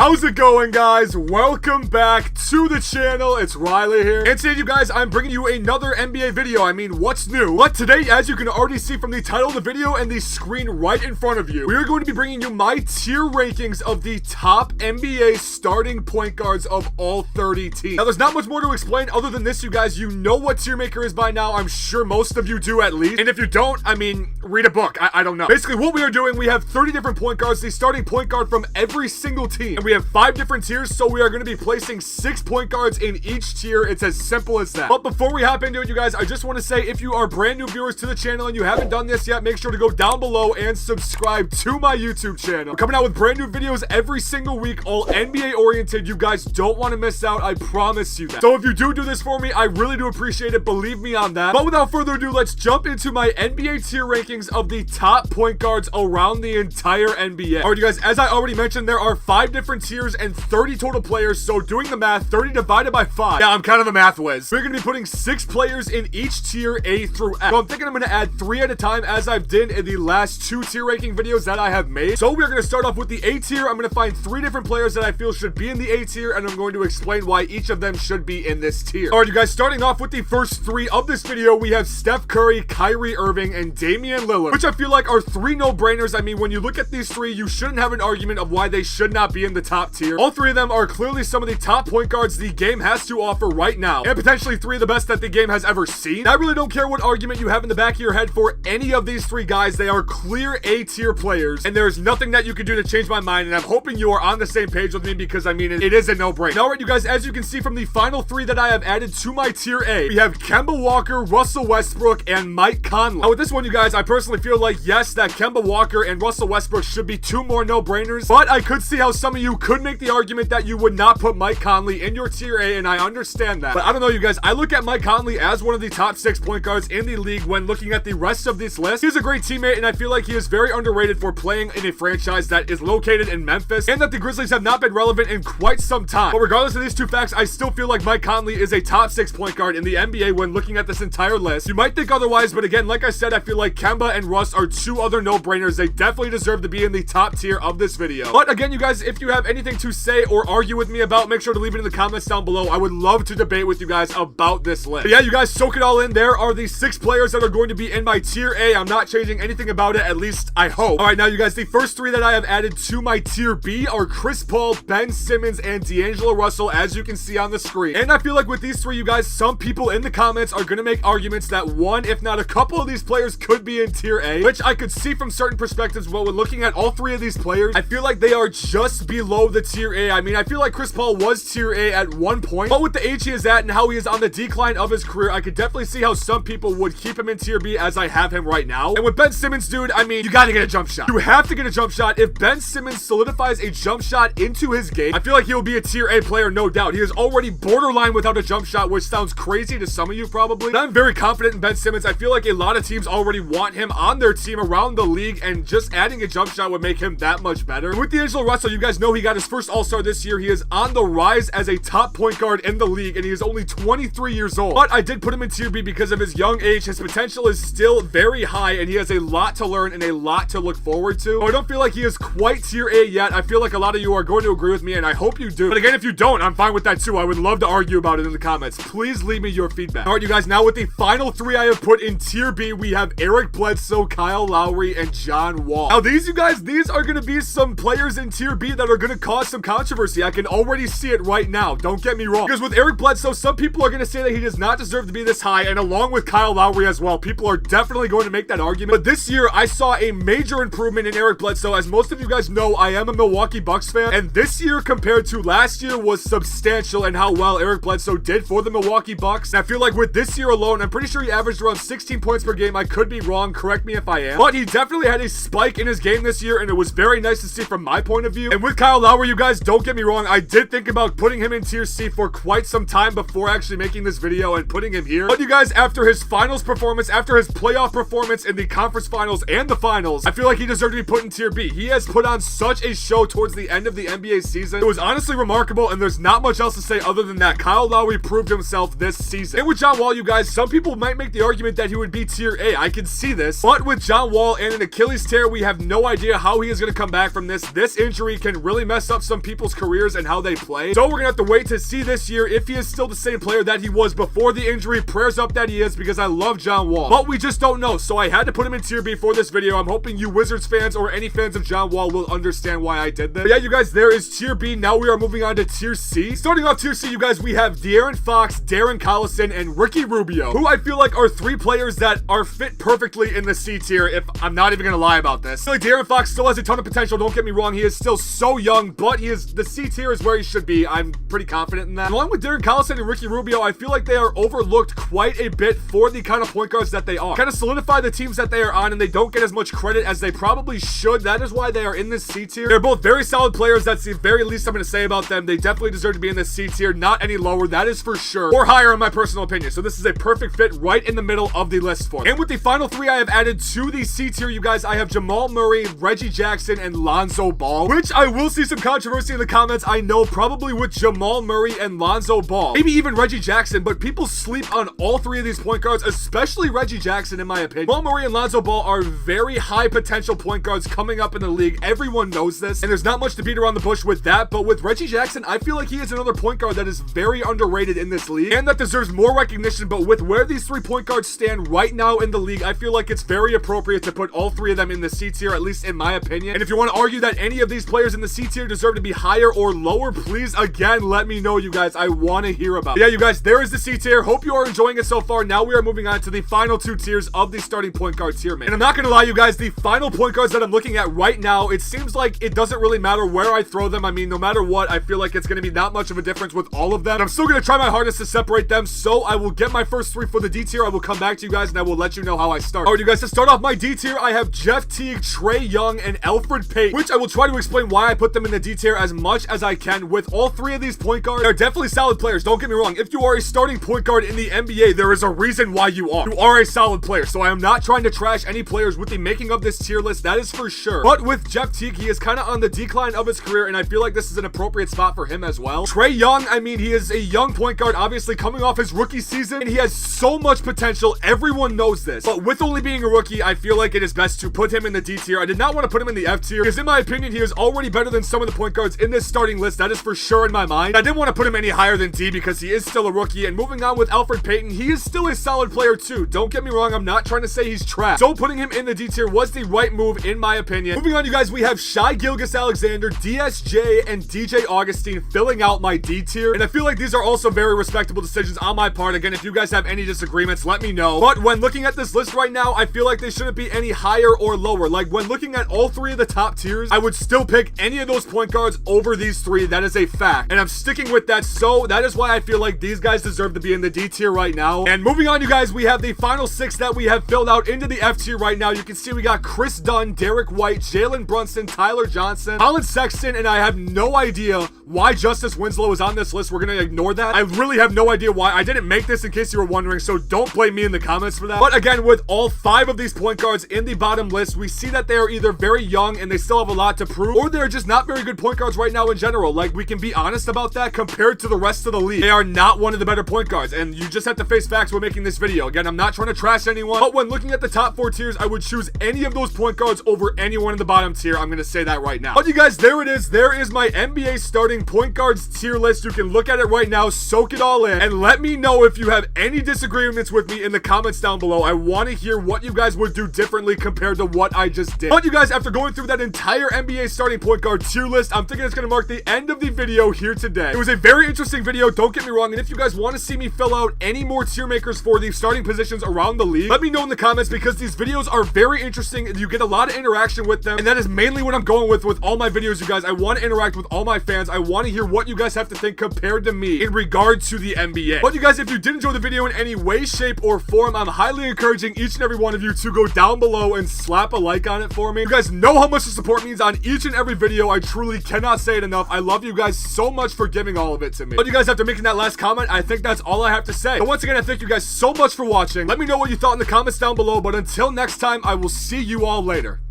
How's it going, guys? Welcome back to the channel. It's Riley here. And today, you guys, I'm bringing you another NBA video. I mean, what's new? But today, as you can already see from the title of the video and the screen right in front of you, we are going to be bringing you my tier rankings of the top NBA starting point guards of all 30 teams. Now, there's not much more to explain other than this, you guys. You know what tier maker is by now. I'm sure most of you do at least. And if you don't, I mean, read a book. I don't know. Basically, what we are doing, we have 30 different point guards, the starting point guard from every single team. And we have 5 different tiers, so we are going to be placing 6 point guards in each tier. It's as simple as that. But before we hop into it, you guys, I just want to say, if you are brand new viewers to the channel and you haven't done this yet, make sure to go down below and subscribe to my YouTube channel. We're coming out with brand new videos every single week, all NBA oriented. You guys don't want to miss out. I promise you that. So if you do this for me, I really do appreciate it. Believe me on that. But without further ado, let's jump into my NBA tier rankings of the top point guards around the entire NBA. Alright, you guys, as I already mentioned, there are 5 different tiers and 30 total players. So doing the math, 30 divided by 5. Yeah, I'm kind of a math whiz. We're going to be putting 6 players in each tier, A through F. So I'm thinking I'm going to add 3 at a time, as I've did in the last 2 tier ranking videos that I have made. So we're going to start off with the A tier. I'm going to find 3 different players that I feel should be in the A tier, and I'm going to explain why each of them should be in this tier. Alright, you guys, starting off with the first 3 of this video, we have Steph Curry, Kyrie Irving, and Damian Lillard, which I feel like are 3 no-brainers. I mean, when you look at these 3, you shouldn't have an argument of why they should not be in the top tier. All 3 of them are clearly some of the top point guards the game has to offer right now, and potentially 3 of the best that the game has ever seen. I really don't care what argument you have in the back of your head for any of these 3 guys. They are clear A tier players, and there's nothing that you can do to change my mind, and I'm hoping you are on the same page with me, because I mean, it is a no-brainer. Now, alright, you guys, as you can see from the final 3 that I have added to my tier A, we have Kemba Walker, Russell Westbrook, and Mike Conley. Now, with this one, you guys, I personally feel like, yes, that Kemba Walker and Russell Westbrook should be 2 more no-brainers, but I could see how some of you could make the argument that you would not put Mike Conley in your tier A, and I understand that. But I don't know, you guys, I look at Mike Conley as one of the top 6 point guards in the league when looking at the rest of this list. He's a great teammate, and I feel like he is very underrated for playing in a franchise that is located in Memphis, and that the Grizzlies have not been relevant in quite some time. But regardless of these 2 facts, I still feel like Mike Conley is a top 6 point guard in the NBA when looking at this entire list. You might think otherwise, but again, like I said, I feel like Kemba and Russ are 2 other no-brainers. They definitely deserve to be in the top tier of this video. But again, you guys, if you have anything to say or argue with me about, make sure to leave it in the comments down below. I would love to debate with you guys about this list. But yeah, you guys, soak it all in. There are the 6 players that are going to be in my tier A. I'm not changing anything about it, at least I hope. All right, now you guys, the first 3 that I have added to my tier B are Chris Paul, Ben Simmons, and D'Angelo Russell, as you can see on the screen. And I feel like with these 3, you guys, some people in the comments are going to make arguments that one, if not a couple of these players could be in tier A, which I could see from certain perspectives. But when looking at all 3 of these players, I feel like they are just below the tier A. I mean, I feel like Chris Paul was tier A at one point, but with the age he is at and how he is on the decline of his career, I could definitely see how some people would keep him in tier B as I have him right now. And with Ben Simmons, dude, I mean, you gotta get a jump shot. You have to get a jump shot. If Ben Simmons solidifies a jump shot into his game, I feel like he'll be a tier A player, no doubt. He is already borderline without a jump shot, which sounds crazy to some of you probably, but I'm very confident in Ben Simmons. I feel like a lot of teams already want him on their team around the league, and just adding a jump shot would make him that much better. And with D'Angelo Russell, you guys know he got his first All-Star this year. He is on the rise as a top point guard in the league, and he is only 23 years old. But I did put him in tier B because of his young age. His potential is still very high, and he has a lot to learn and a lot to look forward to. So I don't feel like he is quite tier A yet. I feel like a lot of you are going to agree with me, and I hope you do. But again, if you don't, I'm fine with that too. I would love to argue about it in the comments. Please leave me your feedback. All right, you guys, now with the final 3 I have put in tier B, we have Eric Bledsoe, Kyle Lowry, and John Wall. Now, these, you guys, these are going to be some players in tier B that are going to cause some controversy. I can already see it right now. Don't get me wrong. Because with Eric Bledsoe, some people are going to say that he does not deserve to be this high, and along with Kyle Lowry as well, people are definitely going to make that argument. But this year, I saw a major improvement in Eric Bledsoe. As most of you guys know, I am a Milwaukee Bucks fan, and this year compared to last year was substantial in how well Eric Bledsoe did for the Milwaukee Bucks. And I feel like with this year alone, I'm pretty sure he averaged around 16 points per game. I could be wrong. Correct me if I am. But he definitely had a spike in his game this year, and it was very nice to see from my point of view. And with Kyle Lowry, you guys, don't get me wrong, I did think about putting him in tier C for quite some time before actually making this video and putting him here. But you guys, after his finals performance, after his playoff performance in the conference finals and the finals, I feel like he deserved to be put in tier B. He has put on such a show towards the end of the NBA season. It was honestly remarkable, and there's not much else to say other than that. Kyle Lowry proved himself this season. And with John Wall, you guys, some people might make the argument that he would be tier A. I can see this. But with John Wall and an Achilles tear, we have no idea how he is going to come back from this. This injury can really mess up some people's careers and how they play. So we're gonna have to wait to see this year if he is still the same player that he was before the injury. Prayers up that he is, because I love John Wall. But we just don't know, so I had to put him in tier B for this video. I'm hoping you Wizards fans or any fans of John Wall will understand why I did this. But yeah, you guys, there is tier B. Now we are moving on to tier C. Starting off tier C, you guys, we have De'Aaron Fox, Darren Collison, and Ricky Rubio, who I feel like are three players that are fit perfectly in the C tier, if I'm not even gonna lie about this. I feel like De'Aaron Fox still has a ton of potential, don't get me wrong. He is still so young, but the C tier is where he should be. I'm pretty confident in that. And along with Darren Collison and Ricky Rubio, I feel like they are overlooked quite a bit for the kind of point guards that they are. Kind of solidify the teams that they are on, and they don't get as much credit as they probably should. That is why they are in this C tier. They're both very solid players. That's the very least I'm going to say about them. They definitely deserve to be in this C tier, not any lower. That is for sure, or higher in my personal opinion. So this is a perfect fit right in the middle of the list for them. And with the final three I have added to the C tier, you guys, I have Jamal Murray, Reggie Jackson, and Lonzo Ball, which I will see some controversy in the comments, I know, probably with Jamal Murray and Lonzo Ball, maybe even Reggie Jackson, but people sleep on all three of these point guards, especially Reggie Jackson, in my opinion. Jamal Murray and Lonzo Ball are very high potential point guards coming up in the league. Everyone knows this, and there's not much to beat around the bush with that. But with Reggie Jackson, I feel like he is another point guard that is very underrated in this league and that deserves more recognition. But with where these three point guards stand right now in the league, I feel like it's very appropriate to put all three of them in the C tier, at least in my opinion. And if you want to argue that any of these players in the C tier deserve to be higher or lower, please again let me know, you guys. I want to hear about it. Yeah, you guys, there is the C tier. Hope you are enjoying it so far. Now we are moving on to the final two tiers of the starting point guard tier, man. And I'm not gonna lie, you guys, the final point guards that I'm looking at right now, it seems like it doesn't really matter where I throw them. I mean, no matter what, I feel like it's gonna be not much of a difference with all of them. I'm still gonna try my hardest to separate them, so I will get my first three for the D tier. I will come back to you guys and I will let you know how I start. All right, you guys, to start off my D tier, I have Jeff Teague, Trae Young, and Elfrid Payton, which I will try to explain why I put them in the D tier as much as I can. With all three of these point guards, they're definitely solid players. Don't get me wrong. If you are a starting point guard in the NBA, there is a reason why you are. You are a solid player, so I am not trying to trash any players with the making of this tier list. That is for sure. But with Jeff Teague, he is kind of on the decline of his career, and I feel like this is an appropriate spot for him as well. Trae Young, I mean, he is a young point guard, obviously coming off his rookie season, and he has so much potential. Everyone knows this. But with only being a rookie, I feel like it is best to put him in the D tier. I did not want to put him in the F tier, because in my opinion, he is already better than some of the point guards in this starting list. That is for sure in my mind. I didn't want to put him any higher than D because he is still a rookie. And moving on with Elfrid Payton, he is still a solid player too. Don't get me wrong, I'm not trying to say he's trash. So putting him in the D tier was the right move in my opinion. Moving on, you guys, we have Shai Gilgeous-Alexander, DSJ, and DJ Augustine filling out my D tier. And I feel like these are also very respectable decisions on my part. Again, if you guys have any disagreements, let me know. But when looking at this list right now, I feel like they shouldn't be any higher or lower. Like when looking at all three of the top tiers, I would still pick any of those point guards over these three. That is a fact. And I'm sticking with that. So that is why I feel like these guys deserve to be in the D tier right now. And moving on, you guys, we have the final six that we have filled out into the F tier right now. You can see we got Chris Dunn, Derek White, Jalen Brunson, Tyler Johnson, Colin Sexton, and I have no idea why Justice Winslow is on this list. We're gonna ignore that. I really have no idea why. I didn't make this, in case you were wondering, so don't blame me in the comments for that. But again, with all five of these point guards in the bottom list, we see that they are either very young and they still have a lot to prove, or they're just not very good point guards right now in general. Like, we can be honest about that. Compared to the rest of the league, they are not one of the better point guards, and you just have to face facts when making this video. Again, I'm not trying to trash anyone, but when looking at the top four tiers, I would choose any of those point guards over anyone in the bottom tier. I'm gonna say that right now. But you guys, there it is. There is my NBA starting point guards tier list. You can look at it right now, soak it all in, and let me know if you have any disagreements with me in the comments down below. I want to hear what you guys would do differently compared to what I just did. But you guys, after going through that entire NBA starting point guard tier list, I'm thinking it's gonna mark the end of the video here today. It was a very interesting video, don't get me wrong, and if you guys want to see me fill out any more tier makers for the starting positions around the league, let me know in the comments, because these videos are very interesting and you get a lot of interaction with them, and that is mainly what I'm going with all my videos, you guys. I want to interact with all my fans. I want to hear what you guys have to think compared to me in regard to the NBA. But you guys, if you did enjoy the video in any way, shape, or form, I'm highly encouraging each and every one of you to go down below and slap a like on it for me. You guys know how much the support means on each and every video. I truly cannot say it enough. I love you guys so much for giving all of it to me. But you guys, after making that last comment, I think that's all I have to say. But once again, I thank you guys so much for watching. Let me know what you thought in the comments down below. But until next time, I will see you all later.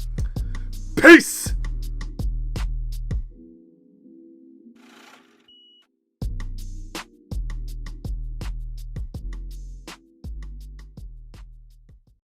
Peace!